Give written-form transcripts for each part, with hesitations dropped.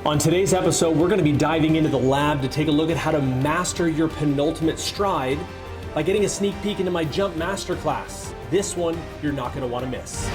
On today's episode, we're going to be diving into the lab to take a look at how to master your penultimate stride by getting a sneak peek into my jump masterclass. This one, you're not going to want to miss.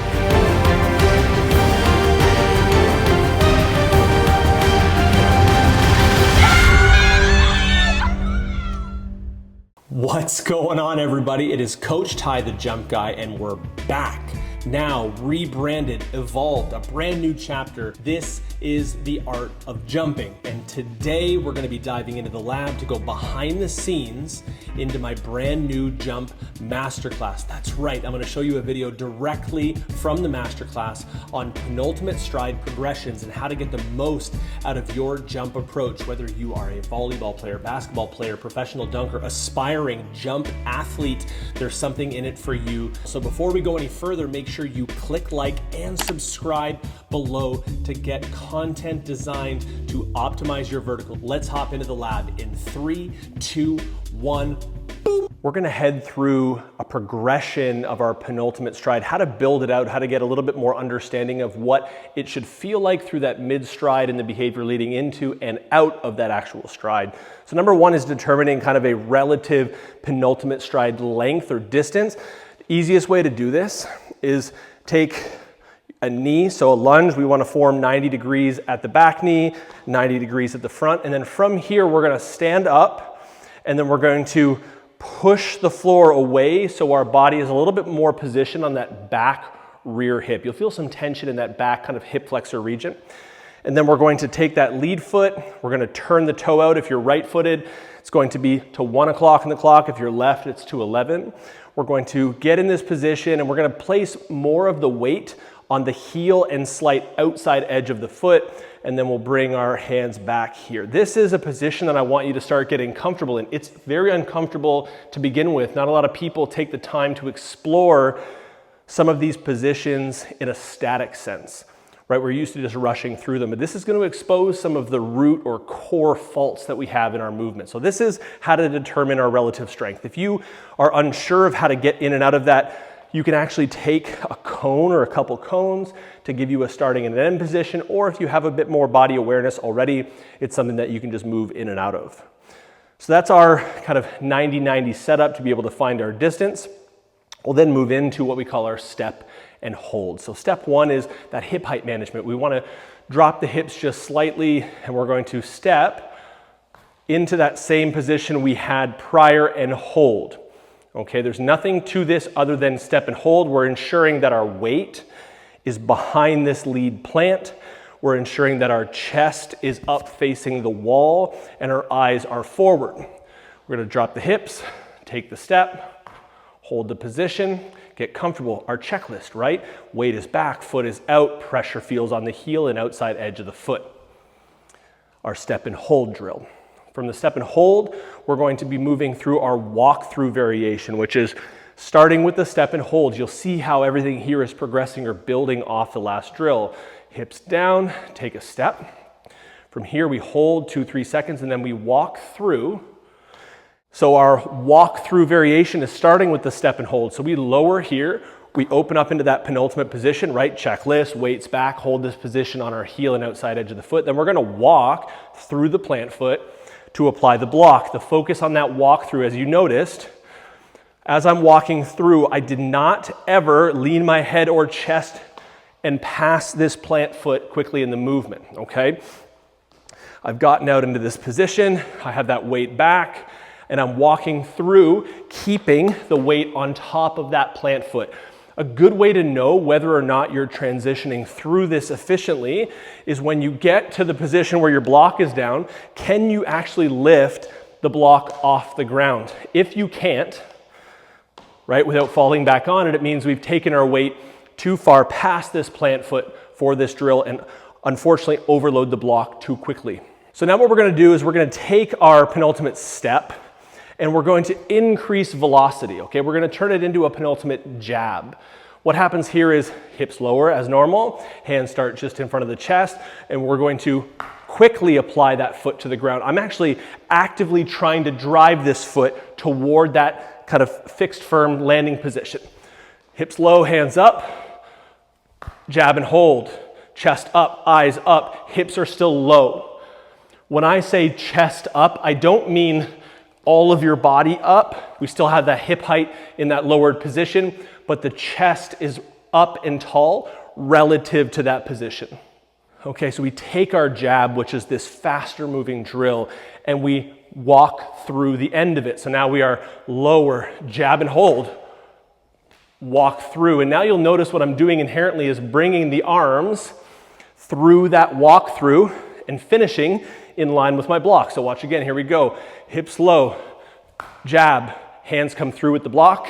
What's going on, everybody? It is Coach Ty, the Jump Guy, and we're back. Now, rebranded, evolved, a brand new chapter. This is the Art of Jumping. And today we're gonna be diving into the lab to go behind the scenes into my brand new jump masterclass. That's right, I'm gonna show you a video directly from the masterclass on penultimate stride progressions and how to get the most out of your jump approach, whether you are a volleyball player, basketball player, professional dunker, aspiring jump athlete, there's something in it for you. So before we go any further, make sure you click like and subscribe below to get content designed to optimize your vertical. Let's hop into the lab in 3, 2, 1, boom. We're gonna head through a progression of our penultimate stride, how to build it out, how to get a little bit more understanding of what it should feel like through that mid stride and the behavior leading into and out of that actual stride. So number one is determining kind of a relative penultimate stride length or distance. The easiest way to do this is take a knee, so a lunge, we want to form 90 degrees at the back knee, 90 degrees at the front, and then from here we're going to stand up and then we're going to push the floor away so our body is a little bit more positioned on that back rear hip. You'll feel some tension in that back kind of hip flexor region. And then we're going to take that lead foot, we're going to turn the toe out. If you're right-footed, it's going to be to 1 o'clock on the clock. If you're left, it's to 11. We're going to get in this position and we're going to place more of the weight on the heel and slight outside edge of the foot, and then we'll bring our hands back here. This is a position that I want you to start getting comfortable in. It's very uncomfortable to begin with. Not a lot of people take the time to explore some of these positions in a static sense, right? We're used to just rushing through them, but this is going to expose some of the root or core faults that we have in our movement. So this is how to determine our relative strength. If you are unsure of how to get in and out of that, you can actually take a cone or a couple cones to give you a starting and an end position, or if you have a bit more body awareness already, it's something that you can just move in and out of. So that's our kind of 90-90 setup to be able to find our distance. We'll then move into what we call our step and hold. So step one is that hip height management. We want to drop the hips just slightly and we're going to step into that same position we had prior and hold. Okay, there's nothing to this other than step and hold. We're ensuring that our weight is behind this lead plant. We're ensuring that our chest is up facing the wall and our eyes are forward. We're going to drop the hips, take the step, hold the position, get comfortable. Our checklist, right? Weight is back, foot is out, pressure feels on the heel and outside edge of the foot. Our step and hold drill. From the step and hold, we're going to be moving through our walk-through variation, which is starting with the step and hold. You'll see how everything here is progressing or building off the last drill. Hips down, take a step. From here, we hold 2-3 seconds, and then we walk through. So our walk-through variation is starting with the step and hold. So we lower here, we open up into that penultimate position, right? Checklist, weights back, hold this position on our heel and outside edge of the foot. Then we're gonna walk through the plant foot to apply the block. The focus on that walkthrough, as you noticed, as I'm walking through, I did not ever lean my head or chest and pass this plant foot quickly in the movement, okay? I've gotten out into this position, I have that weight back, and I'm walking through, keeping the weight on top of that plant foot. A good way to know whether or not you're transitioning through this efficiently is when you get to the position where your block is down, can you actually lift the block off the ground? If you can't, right, without falling back on it, it means we've taken our weight too far past this plant foot for this drill and unfortunately overload the block too quickly. So now what we're gonna do is we're gonna take our penultimate step and we're going to increase velocity, okay? We're gonna turn it into a penultimate jab. What happens here is hips lower as normal, hands start just in front of the chest, and we're going to quickly apply that foot to the ground. I'm actually actively trying to drive this foot toward that kind of fixed, firm landing position. Hips low, hands up, jab and hold. Chest up, eyes up, hips are still low. When I say chest up, I don't mean all of your body up. We still have that hip height in that lowered position, but the chest is up and tall relative to that position. Okay, so we take our jab, which is this faster moving drill, and we walk through the end of it. So now we are lower, jab and hold, walk through. And now you'll notice what I'm doing inherently is bringing the arms through that walk through and finishing in line with my block. So watch again, here we go. Hips low, jab, hands come through with the block,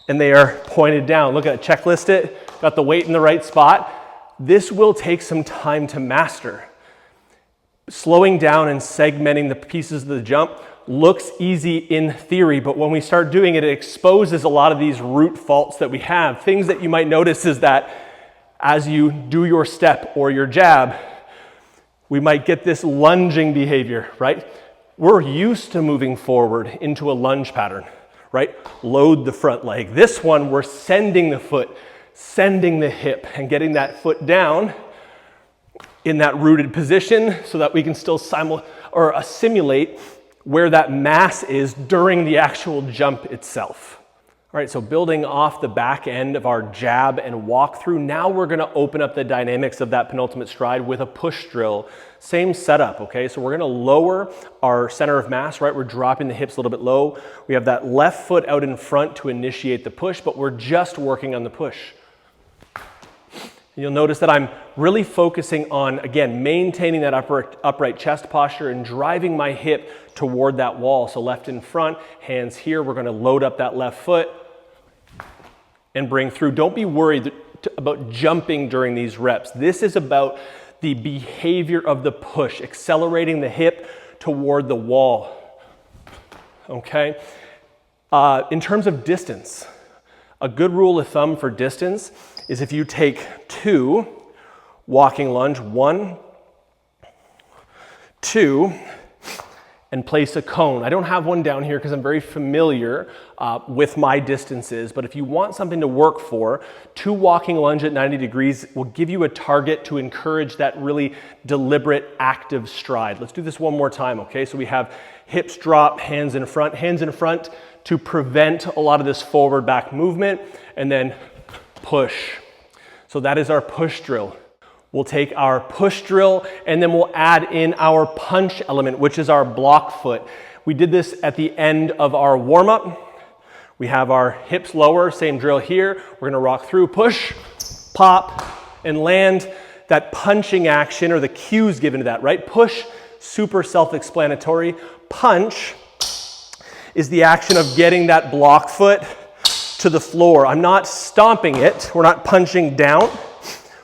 and they are pointed down. Look at it, checklist it, got the weight in the right spot. This will take some time to master. Slowing down and segmenting the pieces of the jump looks easy in theory, but when we start doing it, it exposes a lot of these root faults that we have. Things that you might notice is that as you do your step or your jab, we might get this lunging behavior, right? We're used to moving forward into a lunge pattern, right? Load the front leg. This one, we're sending the foot, sending the hip, and getting that foot down in that rooted position so that we can still simulate where that mass is during the actual jump itself. All right, so building off the back end of our jab and walk through, now we're gonna open up the dynamics of that penultimate stride with a push drill. Same setup, okay? So we're gonna lower our center of mass, right? We're dropping the hips a little bit low. We have that left foot out in front to initiate the push, but we're just working on the push. You'll notice that I'm really focusing on, again, maintaining that upright chest posture and driving my hip toward that wall. So left in front, hands here. We're gonna load up that left foot and bring through. Don't be worried about jumping during these reps. This is about the behavior of the push, accelerating the hip toward the wall, okay? In terms of distance, a good rule of thumb for distance is if you take 2 walking lunge, 1, 2, and place a cone. I don't have one down here because I'm very familiar with my distances, but if you want something to work for, 2 walking lunge at 90 degrees will give you a target to encourage that really deliberate active stride. Let's do this one more time, okay? So we have hips drop, hands in front to prevent a lot of this forward back movement, and then push. So that is our push drill. We'll take our push drill and then we'll add in our punch element, which is our block foot. We did this at the end of our warm-up. We have our hips lower, same drill here. We're gonna rock through, push, pop, and land. That punching action or the cues given to that, right? Push, super self-explanatory. Punch is the action of getting that block foot to the floor. I'm not stomping it. We're not punching down.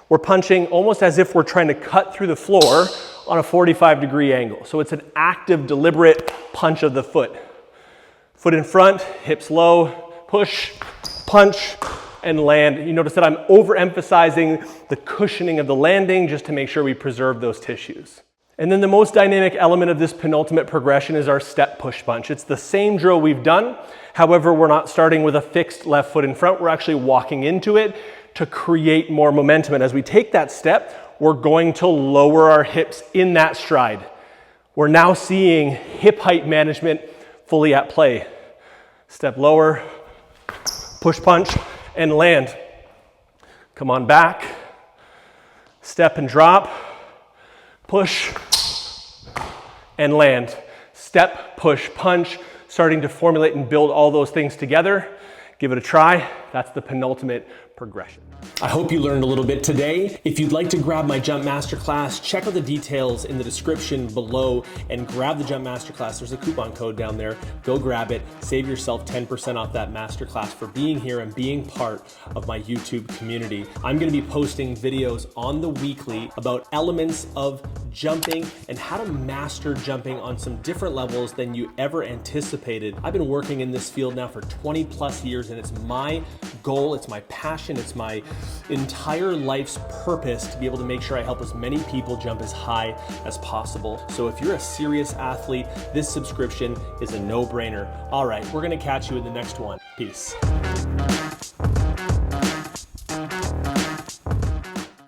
We're punching almost as if we're trying to cut through the floor on a 45-degree angle. So it's an active, deliberate punch of the foot. Foot in front, hips low, push, punch, and land. You notice that I'm overemphasizing the cushioning of the landing just to make sure we preserve those tissues. And then the most dynamic element of this penultimate progression is our step push punch. It's the same drill we've done. However, we're not starting with a fixed left foot in front. We're actually walking into it to create more momentum. And as we take that step, we're going to lower our hips in that stride. We're now seeing hip height management fully at play. Step lower, push punch, and land. Come on back, step and drop, push, and land. Step, push, punch, starting to formulate and build all those things together. Give it a try. That's the penultimate progression. I hope you learned a little bit today. If you'd like to grab my Jump Masterclass, check out the details in the description below and grab the Jump Masterclass. There's a coupon code down there. Go grab it. Save yourself 10% off that masterclass for being here and being part of my YouTube community. I'm going to be posting videos on the weekly about elements of jumping and how to master jumping on some different levels than you ever anticipated. I've been working in this field now for 20 plus years, and it's my goal, it's my passion, it's my entire life's purpose to be able to make sure I help as many people jump as high as possible. So if you're a serious athlete, this subscription is a no-brainer. All right, we're gonna catch you in the next one. Peace.